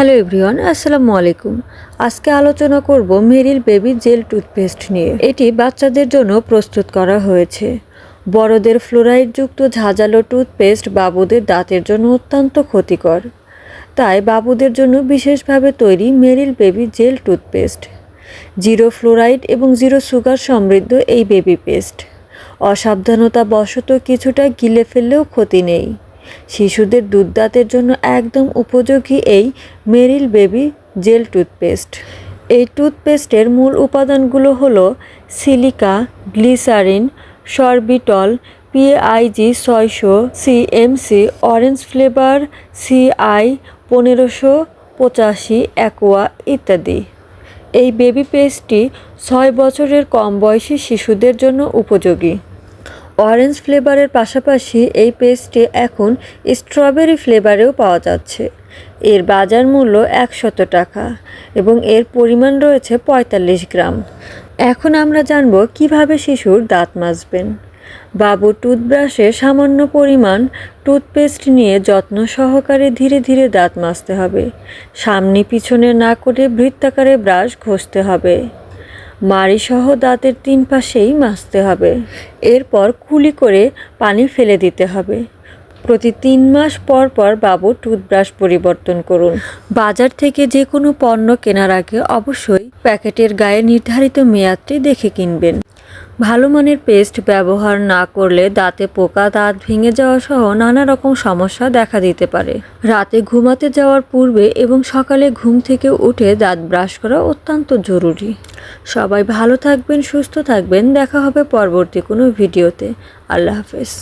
Hello everyone, আসসালামু আলাইকুম। আজকে আলোচনা করব মেরিল বেবি জেল টুথপেস্ট নিয়ে। এটি বাচ্চাদের জন্য প্রস্তুত করা হয়েছে। বড়দের ফ্লোরাইডযুক্ত ঝাঁঝালো টুথপেস্ট বাবুদের দাঁতের জন্য অত্যন্ত ক্ষতিকর। তাই বাবুদের জন্য বিশেষভাবে তৈরি Meril baby gel toothpaste. Zero fluoride এবং জিরো সুগার সমৃদ্ধ এই বেবি পেস্ট অসাবধানতা বশত কিছুটা গিলে ফেললেও ক্ষতি নেই। শিশুদের দুধ দাঁতের জন্য একদম উপযোগী এই মেরিল বেবি জেল টুথপেস্ট। এই টুথপেস্টের মূল উপাদানগুলো হলো silica, glycerin, sorbitol, PAIG 600, CMC, orange flavour, CI 1585, aqua ইত্যাদি। এই বেবি পেস্টটি 6 বছরের কম বয়সী শিশুদের জন্য উপযোগী। অরেঞ্জ ফ্লেভারের পাশাপাশি এই পেস্টটি এখন স্ট্রবেরি ফ্লেভারেও পাওয়া যাচ্ছে। এর বাজার মূল্য 100 টাকা এবং এর পরিমাণ রয়েছে 45 গ্রাম। এখন আমরা জানব কিভাবে শিশুর দাঁত মাজবেন। বাবুর টুথব্রাশে সামান্য পরিমাণ টুথপেস্ট নিয়ে যত্ন সহকারে ধীরে ধীরে দাঁত মাজতে হবে। সামনে পিছনে না করে বৃত্তাকারে ব্রাশ ঘষতে হবে। মাড়িসহ দাঁতের 3 পাশেই মাজতে হবে। এরপর কুলি করে পানি ফেলে দিতে হবে। প্রতি 3 মাস পর পর বাবুর টুথব্রাশ পরিবর্তন করুন। বাজার থেকে যে কোনো পণ্য কেনার আগে অবশ্যই প্যাকেটের গায়ে নির্ধারিত মেয়াদটি দেখে কিনবেন। ভালো মানের পেস্ট ব্যবহার না করলে দাঁতে পোকা, দাঁত ভেঙে যাওয়া সহ নানা রকম সমস্যা দেখা দিতে পারে। রাতে ঘুমাতে যাওয়ার পূর্বে এবং সকালে ঘুম থেকে উঠে দাঁত ব্রাশ করা অত্যন্ত জরুরি। সবাই ভালো থাকবেন, সুস্থ থাকবেন। দেখা হবে পরবর্তী কোনো ভিডিওতে। আল্লাহ হাফেজ।